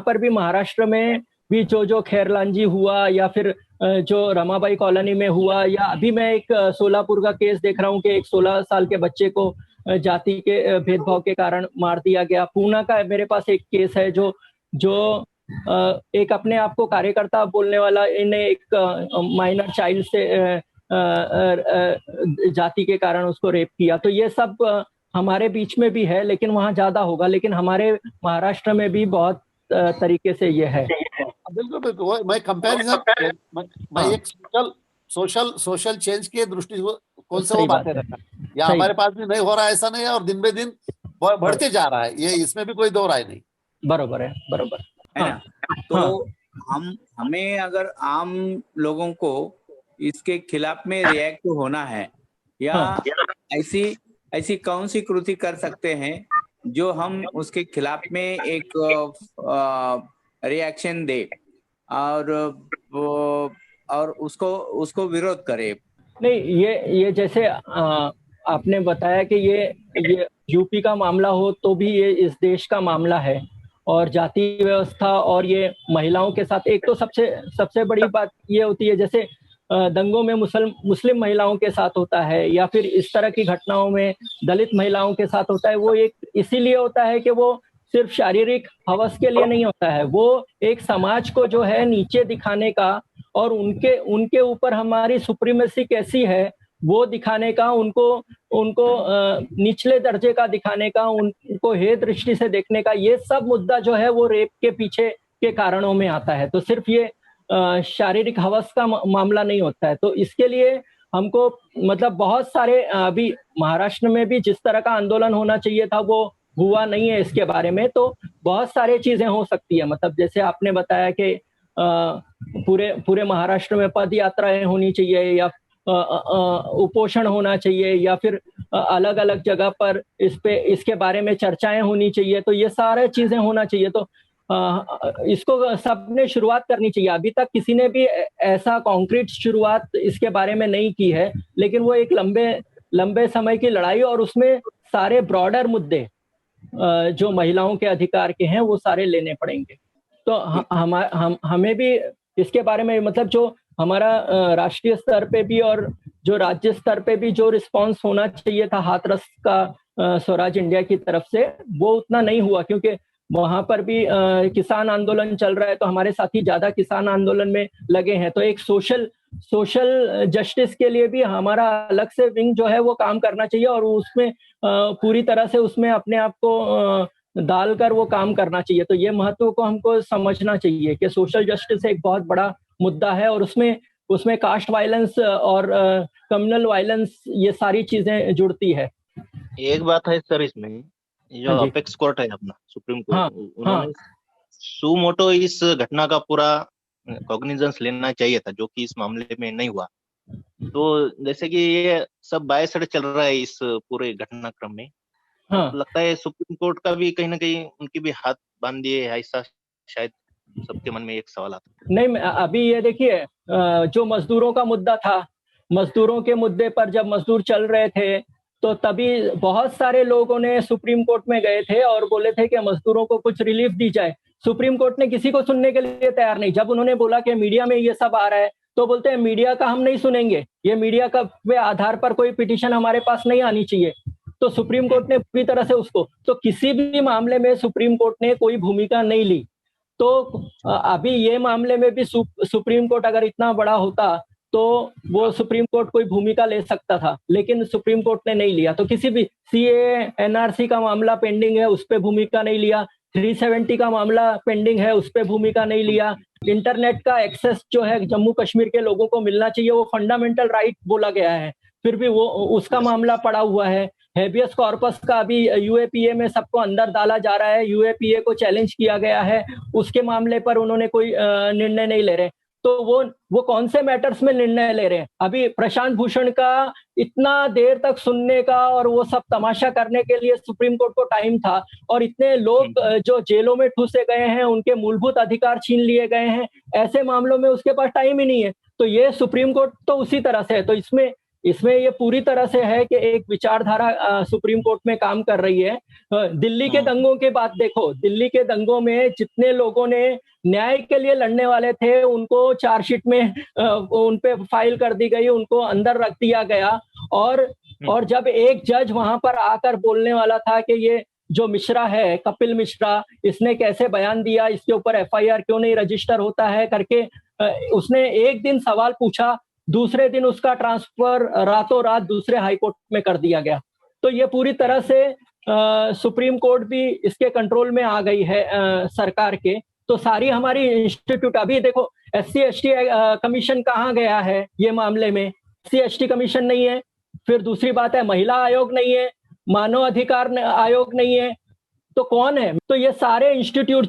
पर भी महाराष्ट्र में भी जो जो खैरलांजी हुआ, या फिर जो रमाबाई कॉलोनी में हुआ, या अभी मैं एक सोलापुर का केस देख रहा हूँ कि एक 16 साल के बच्चे को जाति के भेदभाव के कारण मार दिया गया। पूना का मेरे पास एक केस है जो जो एक अपने आप को कार्यकर्ता बोलने वाला इन्हें एक माइनर चाइल्ड से जाति के कारण उसको रेप किया। तो ये सब हमारे बीच में भी है, लेकिन वहाँ ज्यादा होगा, लेकिन हमारे महाराष्ट्र में भी बहुत तरीके से ये है। बिल्कुल बिल्कुल, मैं कंपैरिजन, मैं एक सोशल चेंज के दृष्टि कौन से वो बातें रखा, या हमारे पास भी नहीं हो रहा है ऐसा नहीं है, और दिन बे दिन बढ़ते जा रहा है, ये इसमें भी कोई दो राय नहीं। बरोबर है, बरोबर है ना। तो हमें अगर आम लोगों को इसके खिलाफ में रिएक्ट होना है, या ऐसी कौन सी कृति कर सकते हैं जो हम उसके खिलाफ में एक रिएक्शन दे और उसको विरोध करे? नहीं, ये जैसे आपने बताया कि ये यूपी का मामला हो तो भी ये इस देश का मामला है, और जाति व्यवस्था और ये महिलाओं के साथ, एक तो सबसे बड़ी बात ये होती है जैसे दंगों में मुस्लिम महिलाओं के साथ होता है, या फिर इस तरह की घटनाओं में दलित महिलाओं के साथ होता है। वो एक इसीलिए होता है कि वो सिर्फ शारीरिक हवस के लिए नहीं होता है, वो एक समाज को जो है नीचे दिखाने का, और उनके ऊपर हमारी सुप्रीमेसी कैसी है वो दिखाने का, उनको निचले दर्जे का दिखाने का, उनको हे दृष्टि से देखने का, ये सब मुद्दा जो है वो रेप के पीछे के कारणों में आता है। तो सिर्फ ये शारीरिक हवस का मामला नहीं होता है। तो इसके लिए हमको मतलब बहुत सारे, अभी महाराष्ट्र में भी जिस तरह का आंदोलन होना चाहिए था वो हुआ नहीं है इसके बारे में, तो बहुत सारी चीजें हो सकती है। मतलब जैसे आपने बताया कि पूरे महाराष्ट्र में पद यात्राएं होनी चाहिए, या उपोषण होना चाहिए, या फिर अलग अलग जगह पर इसके बारे में चर्चाएं होनी चाहिए। तो ये सारे चीजें होना चाहिए। तो इसको सबने शुरुआत करनी चाहिए। अभी तक किसी ने भी ऐसा कॉन्क्रीट शुरुआत इसके बारे में नहीं की है, लेकिन वो एक लंबे समय की लड़ाई, और उसमें सारे ब्रॉडर मुद्दे जो महिलाओं के अधिकार के हैं वो सारे लेने पड़ेंगे। तो हमें भी इसके बारे में, मतलब जो हमारा राष्ट्रीय स्तर पे भी और जो राज्य स्तर पे भी जो रिस्पांस होना चाहिए था हाथरस का स्वराज इंडिया की तरफ से, वो उतना नहीं हुआ, क्योंकि वहां पर भी किसान आंदोलन चल रहा है, तो हमारे साथी ज्यादा किसान आंदोलन में लगे हैं। तो एक सोशल जस्टिस के लिए भी हमारा अलग से विंग जो है वो काम करना चाहिए, और उसमें पूरी तरह से उसमें अपने आप को डालकर वो काम करना चाहिए। तो ये महत्व को हमको समझना चाहिए कि सोशल जस्टिस एक बहुत बड़ा मुद्दा है, और उसमें कास्ट वायलेंस और कम्युनल वायलेंस, ये सारी चीजें जुड़ती है। एक बात है सर, इसमें जो अपेक्स कोर्ट है अपना सुप्रीम कोर्ट, उन्होंने सुमोटो इस घटना का पूरा कॉग्निजेंस लेना चाहिए था, जो कि इस मामले में नहीं हुआ। तो जैसे कि ये सब बायसड़ चल रहा है इस पूरे घटनाक्रम में, लगता है सुप्रीम कोर्ट का भी कहीं ना कहीं उनकी भी हाथ बांध दिए, ऐसा शायद सबके मन में एक सवाल आता। नहीं, अभी ये देखिए, जो मजदूरों का मुद्दा था, मजदूरों के मुद्दे पर जब मजदूर चल रहे थे, तो तभी बहुत सारे लोगों ने सुप्रीम कोर्ट में गए थे और बोले थे कि मजदूरों को कुछ रिलीफ दी जाए। सुप्रीम कोर्ट ने किसी को सुनने के लिए तैयार नहीं। जब उन्होंने बोला कि मीडिया में ये सब आ रहा है, तो बोलते हैं मीडिया का हम नहीं सुनेंगे, ये मीडिया का पे आधार पर कोई पिटीशन हमारे पास नहीं आनी चाहिए। तो सुप्रीम कोर्ट ने पूरी तरह से उसको, तो किसी भी मामले में सुप्रीम कोर्ट ने कोई भूमिका नहीं ली। तो अभी ये मामले में भी सुप्रीम कोर्ट अगर इतना बड़ा होता तो वो सुप्रीम कोर्ट कोई भूमिका ले सकता था, लेकिन सुप्रीम कोर्ट ने नहीं लिया। तो किसी भी सीए एनआरसी का मामला पेंडिंग है, उस पर भूमिका नहीं लिया। 370 का मामला पेंडिंग है, उस पर भूमिका नहीं लिया। इंटरनेट का एक्सेस जो है जम्मू कश्मीर के लोगों को मिलना चाहिए, वो फंडामेंटल राइट बोला गया है, फिर भी वो उसका मामला पड़ा हुआ है। हेबियस कॉर्पस का अभी यूएपीए में सबको अंदर डाला जा रहा है, यूएपीए को चैलेंज किया गया है, उसके मामले पर उन्होंने कोई निर्णय नहीं ले रहे। तो वो कौन से मैटर्स में निर्णय ले रहे हैं? अभी प्रशांत भूषण का इतना देर तक सुनने का और वो सब तमाशा करने के लिए सुप्रीम कोर्ट को टाइम था, और इतने लोग जो जेलों में ठूसे गए हैं, उनके मूलभूत अधिकार छीन लिए गए हैं, ऐसे मामलों में उसके पास टाइम ही नहीं है। तो ये सुप्रीम कोर्ट तो उसी तरह से है। तो इसमें ये पूरी तरह से है कि एक विचारधारा सुप्रीम कोर्ट में काम कर रही है। दिल्ली के दंगों की बात देखो, दिल्ली के दंगों में जितने लोगों ने न्याय के लिए लड़ने वाले थे, उनको चार्जशीट में उन पे फाइल कर दी गई, उनको अंदर रख दिया गया, और और जब एक जज वहां पर आकर बोलने वाला था कि ये जो मिश्रा है, कपिल मिश्रा, इसने कैसे बयान दिया, इसके ऊपर एफआईआर क्यों नहीं रजिस्टर होता है करके उसने एक दिन सवाल पूछा, दूसरे दिन उसका ट्रांसफर रातों रात दूसरे हाईकोर्ट में कर दिया गया। तो ये पूरी तरह से सुप्रीम कोर्ट भी इसके कंट्रोल में आ गई है सरकार के। तो सारी हमारी इंस्टीट्यूट, अभी देखो SC ST कमीशन कहाँ गया है ये मामले में? SC ST कमीशन नहीं है। फिर दूसरी बात है, महिला आयोग नहीं है, मानव अधिकार आयोग नहीं है, तो कौन है? तो ये सारे इंस्टीट्यूट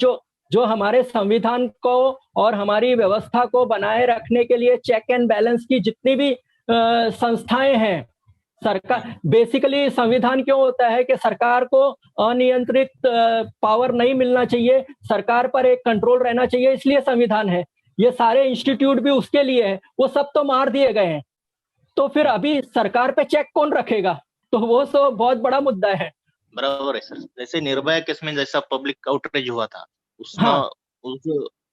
जो हमारे संविधान को और हमारी व्यवस्था को बनाए रखने के लिए चेक एंड बैलेंस की जितनी भी संस्थाएं हैं, सरकार बेसिकली संविधान क्यों होता है कि सरकार को अनियंत्रित पावर नहीं मिलना चाहिए, सरकार पर एक कंट्रोल रहना चाहिए, इसलिए संविधान है। ये सारे इंस्टीट्यूट भी उसके लिए है, वो सब तो मार दिए गए हैं। तो फिर अभी सरकार पे चेक कौन रखेगा? तो वो तो बहुत बड़ा मुद्दा है। बराबर है सर। जैसे निर्भया केस में जैसा पब्लिक आउटरीच हुआ था, उसमें हाँ।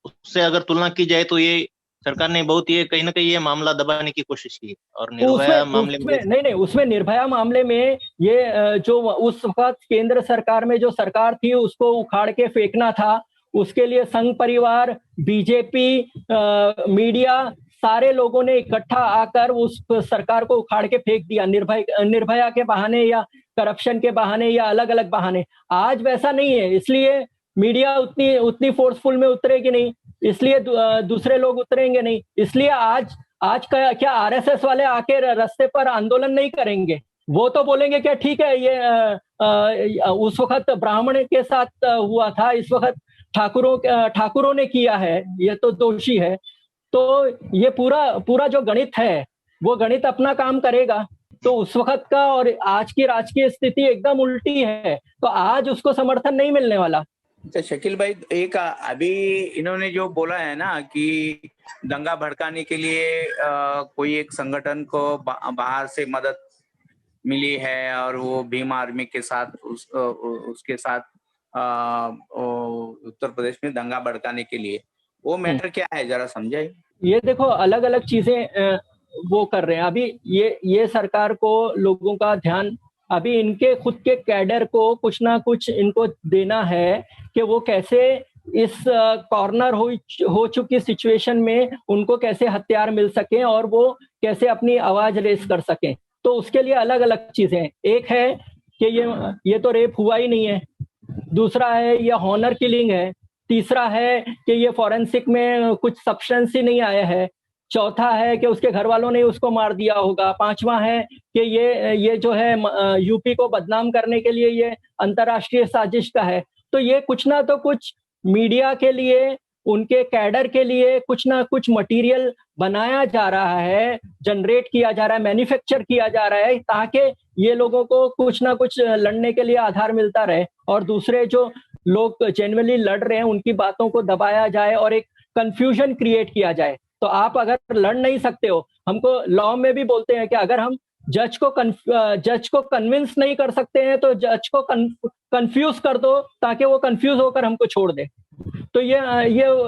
उससे अगर तुलना की जाए तो ये सरकार ने बहुत ये कहीं ना कहीं ये मामला दबाने की कोशिश की। और निर्भया मामले में नहीं, उसमें निर्भया मामले में ये जो उस वक्त केंद्र सरकार में जो सरकार थी उसको उखाड़ के फेंकना था, उसके लिए संघ परिवार, बीजेपी, मीडिया, सारे लोगों ने इकट्ठा आकर उस सरकार को उखाड़ के फेंक दिया, निर्भया के बहाने या करप्शन के बहाने या अलग अलग बहाने। आज वैसा नहीं है, इसलिए मीडिया उतनी फोर्सफुल में उतरेगी नहीं, इसलिए दूसरे लोग उतरेंगे नहीं, इसलिए आज का क्या RSS वाले आके रास्ते पर आंदोलन नहीं करेंगे? वो तो बोलेंगे क्या ठीक है, ये उस वक्त ब्राह्मण के साथ हुआ था, इस वक्त ठाकुरों ने किया है, ये तो दोषी है। तो ये पूरा जो गणित है वो गणित अपना काम करेगा। तो उस वक्त का और आज की राजकीय स्थिति एकदम उल्टी है, तो आज उसको समर्थन नहीं मिलने वाला। अच्छा शकील भाई, एक अभी इन्होंने जो बोला है ना कि दंगा भड़काने के लिए कोई एक संगठन को बाहर से मदद मिली है और वो भीम आर्मी के साथ उसके साथ उत्तर प्रदेश में दंगा भड़काने के लिए, वो मैटर क्या है जरा समझाइए। ये देखो अलग अलग चीजें वो कर रहे हैं। अभी ये सरकार को लोगों का ध्यान, अभी इनके खुद के कैडर को कुछ ना कुछ इनको देना है कि वो कैसे इस कॉर्नर हो चुकी सिचुएशन में उनको कैसे हथियार मिल सके और वो कैसे अपनी आवाज रेस कर सकें। तो उसके लिए अलग अलग चीजें हैं। एक है कि ये तो रेप हुआ ही नहीं है, दूसरा है ये हॉनर किलिंग है, तीसरा है कि ये फॉरेंसिक में कुछ सब्सटेंस ही नहीं आया है, चौथा है कि उसके घर वालों ने उसको मार दिया होगा, पांचवा है कि ये जो है यूपी को बदनाम करने के लिए ये अंतर्राष्ट्रीय साजिश का है। तो ये कुछ ना तो कुछ मीडिया के लिए, उनके कैडर के लिए कुछ ना कुछ मटेरियल बनाया जा रहा है, जनरेट किया जा रहा है, मैन्युफैक्चर किया जा रहा है, ताकि ये लोगों को कुछ ना कुछ लड़ने के लिए आधार मिलता रहे और दूसरे जो लोग जेन्युइनली लड़ रहे हैं उनकी बातों को दबाया जाए और एक कंफ्यूजन क्रिएट किया जाए। तो आप अगर लड़ नहीं सकते हो, हमको लॉ में भी बोलते हैं कि अगर हम जज को कन्विंस नहीं कर सकते हैं तो जज को कंफ्यूज कर दो ताकि वो कंफ्यूज होकर हमको छोड़ दे। तो ये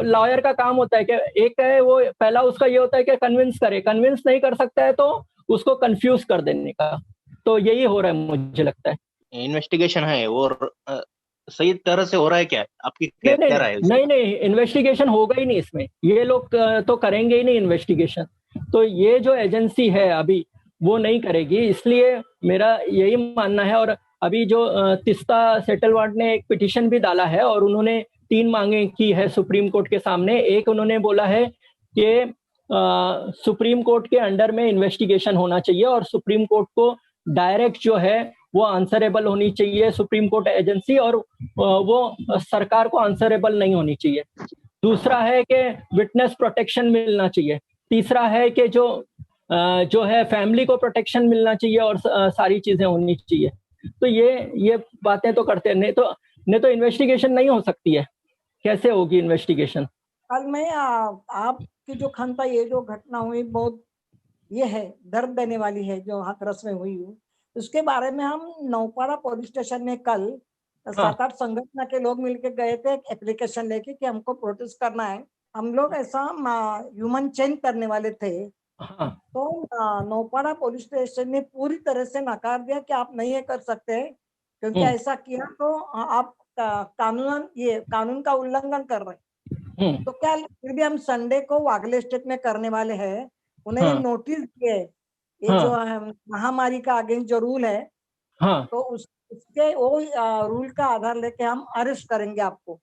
लॉयर का काम होता है कि एक है वो पहला उसका ये होता है कि कन्विंस करे, कन्विंस नहीं कर सकता है तो उसको कंफ्यूज कर देने का। तो यही हो रहा है मुझे लगता है। इन्वेस्टिगेशन है और सही तरह से हो रहा है क्या? आपकी क्या राय है? नहीं, इन्वेस्टिगेशन होगा ही नहीं इसमें, ये लोग तो करेंगे ही नहीं इन्वेस्टिगेशन। तो ये जो एजेंसी है अभी वो नहीं करेगी, इसलिए मेरा यही मानना है। और अभी जो तीस्ता सेटलमेंट ने एक पिटीशन भी डाला है और उन्होंने 3 मांगे की है सुप्रीम कोर्ट के सामने। एक उन्होंने बोला है कि सुप्रीम कोर्ट के अंडर में इन्वेस्टिगेशन होना चाहिए और सुप्रीम कोर्ट को डायरेक्ट जो है वो आंसरेबल होनी चाहिए सुप्रीम कोर्ट एजेंसी, और वो सरकार को आंसरेबल नहीं होनी चाहिए। दूसरा है कि विटनेस प्रोटेक्शन मिलना चाहिए। तीसरा है कि जो है फैमिली को प्रोटेक्शन मिलना चाहिए और सारी चीजें होनी चाहिए। तो ये बातें तो करते हैं, नहीं तो इन्वेस्टिगेशन नहीं हो सकती है। कैसे होगी इन्वेस्टिगेशन? कल में आपकी जो खनता ये जो घटना हुई बहुत ये है दर्द देने वाली है, जो हाथरस में हुई। उसके बारे में हम नौपाड़ा पुलिस स्टेशन में कल 7-8 संगठन के लोग मिलके गए थे, एक एप्लीकेशन लेके कि हमको प्रोटेस्ट करना है। हम लोग ऐसा ह्यूमन चेंज करने वाले थे हाँ तो नौपाड़ा पुलिस स्टेशन ने पूरी तरह से नकार दिया कि आप नहीं ये कर सकते, क्योंकि ऐसा किया तो आप कानून का उल्लंघन कर रहे हैं। तो क्या फिर भी हम संडे को वागले स्टेट में करने वाले हैं। उन्होंने हाँ नोटिस दिए, ये हाँ जो महामारी का अगेंस्ट जो रूल है, हाँ तो उसके वो रूल का आधार लेके हम अरेस्ट करेंगे आपको।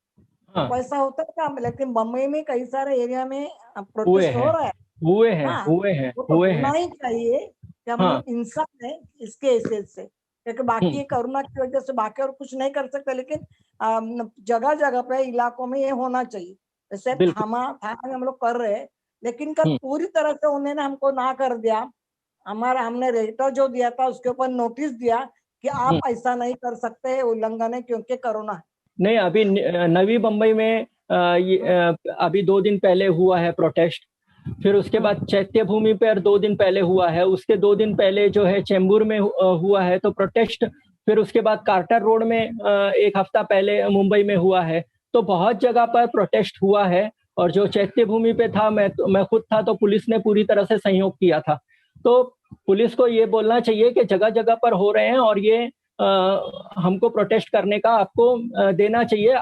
हाँ तो ऐसा होता है क्या? लेकिन बम्बई में कई सारे एरिया में हुए प्रोटेस्ट हो हैं रहा है। हुए हैं हाँ, हुए हैं वो तो हुए होना हैं। ही चाहिए कि हम हाँ लोग इंसान है इसके हैसियत से, क्योंकि बाकी कोरोना की वजह से बाकी और कुछ नहीं कर सकते, लेकिन जगह जगह पे इलाकों में ये होना चाहिए। जैसे बिल्कुल। थाना में हम लोग कर रहे हैं, लेकिन कल पूरी तरह से उन्होंने हमको ना कर दिया। हमने रेटर जो दिया था उसके ऊपर नोटिस दिया कि आप ऐसा नहीं कर सकते, उल्लंघन है क्योंकि कोरोना है। नहीं, अभी नवी मुंबई में अभी 2 दिन पहले हुआ है प्रोटेस्ट। फिर उसके बाद चैत्य भूमि पर 2 दिन पहले हुआ है। उसके 2 दिन पहले जो है चेंबूर में हुआ है तो प्रोटेस्ट। फिर उसके बाद कार्टर रोड में 1 हफ्ता पहले मुंबई में हुआ है। तो बहुत जगह पर प्रोटेस्ट हुआ है। और जो चैत्य भूमि पे था, मैं खुद था, तो पुलिस ने पूरी तरह से सहयोग किया था। तो पुलिस को ये बोलना चाहिए कि जगह जगह पर हो रहे हैं और ये हमको प्रोटेस्ट करने का आपको देना चाहिए।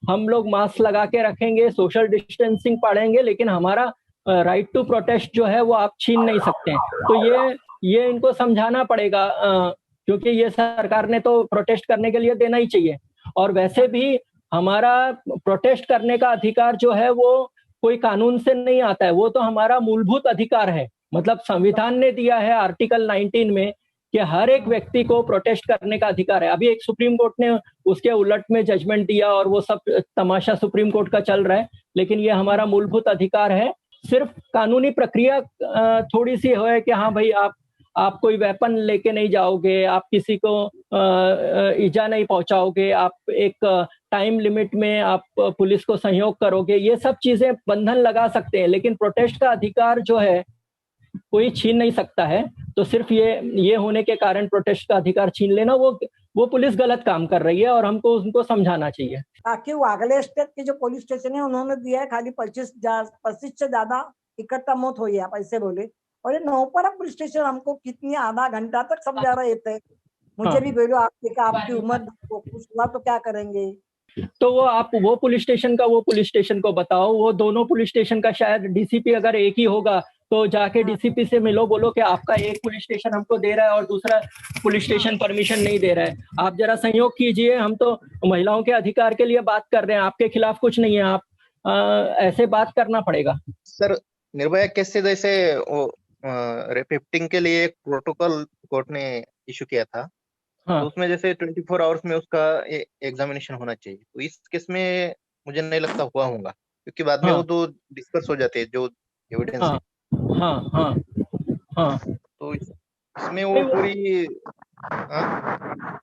हम लोग मास्क लगा के रखेंगे, सोशल डिस्टेंसिंग पालेंगे, लेकिन हमारा राइट टू प्रोटेस्ट जो है वो आप छीन नहीं सकते हैं। तो ये इनको समझाना पड़ेगा, क्योंकि ये सरकार ने तो प्रोटेस्ट करने के लिए देना ही चाहिए। और वैसे भी हमारा प्रोटेस्ट करने का अधिकार जो है वो कोई कानून से नहीं आता है, वो तो हमारा मूलभूत अधिकार है। मतलब संविधान ने दिया है आर्टिकल 19 में कि हर एक व्यक्ति को प्रोटेस्ट करने का अधिकार है। अभी एक सुप्रीम कोर्ट ने उसके उलट में जजमेंट दिया और वो सब तमाशा सुप्रीम कोर्ट का चल रहा है, लेकिन ये हमारा मूलभूत अधिकार है। सिर्फ कानूनी प्रक्रिया थोड़ी सी है कि हाँ भाई, आप कोई वेपन लेके नहीं जाओगे, आप किसी को इजा नहीं पहुंचाओगे, आप एक टाइम लिमिट में आप पुलिस को सहयोग करोगे, ये सब चीजें बंधन लगा सकते हैं, लेकिन प्रोटेस्ट का अधिकार जो है कोई छीन नहीं सकता है। तो सिर्फ ये होने के कारण प्रोटेस्ट का अधिकार छीन लेना, वो पुलिस गलत काम कर रही है और हमको उनको समझाना चाहिए। ताकि वागले स्टेट के जो पुलिस स्टेशन है उन्होंने दिया है खाली 25 से ज्यादा इकट्ठा मौत हुई है, आप ऐसे बोले। और ये नौपाड़ा पुलिस स्टेशन हमको कितनी आधा घंटा तक समझा रहे थे। मुझे भी बोलो, आपकी उम्र कुछ हुआ तो क्या करेंगे। तो वो पुलिस स्टेशन को बताओ। वो दोनों पुलिस स्टेशन का शायद डीसीपी अगर एक ही होगा तो जाके डीसीपी से मिलो, बोलो कि आपका एक पुलिस स्टेशन हमको दे रहा है और दूसरा पुलिस स्टेशन परमिशन नहीं दे रहा है, आप जरा सहयोग कीजिए। हम तो महिलाओं के अधिकार के लिए बात कर रहे हैं, आपके खिलाफ कुछ नहीं है। आप ऐसे बात करना पड़ेगा। सर, निर्भया केस से जैसे वो रेपिफ्टिंग के लिए एक प्रोटोकॉल कोर्ट ने इशू किया था, हाँ तो उसमें जैसे 24 आवर्स में उसका एग्जामिनेशन होना चाहिए। तो इस केस में मुझे नहीं लगता हुआ होगा, क्योंकि बाद में हाँ वो तो डिस्कस हो जाते हैं जो एविडेंस हाँ है। हाँ हाँ हाँ। तो इसमें वो पूरी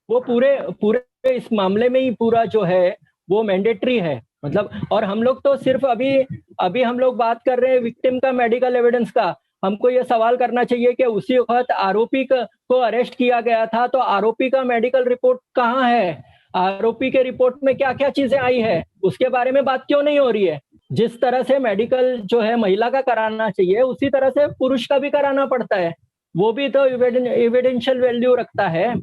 वो पूरे इस मामले में ही पूरा जो है वो मैंडेटरी है। मतलब, और हम लोग तो सिर्फ अभी हम लोग बात कर रहे हैं विक्टिम का मेडिकल एविडेंस का। हमको ये सवाल करना चाहिए कि उसी वक्त आरोपी को अरेस्ट किया गया था, तो आरोपी का मेडिकल रिपोर्ट कहाँ है? आरोपी के रिपोर्ट में क्या क्या चीजें आई है, उसके बारे में बात क्यों नहीं हो रही है? जिस तरह से मेडिकल जो है महिला का कराना चाहिए, उसी तरह से पुरुष का भी कराना पड़ता है। वो भी तो एविडेंशियल वैल्यू रखता है।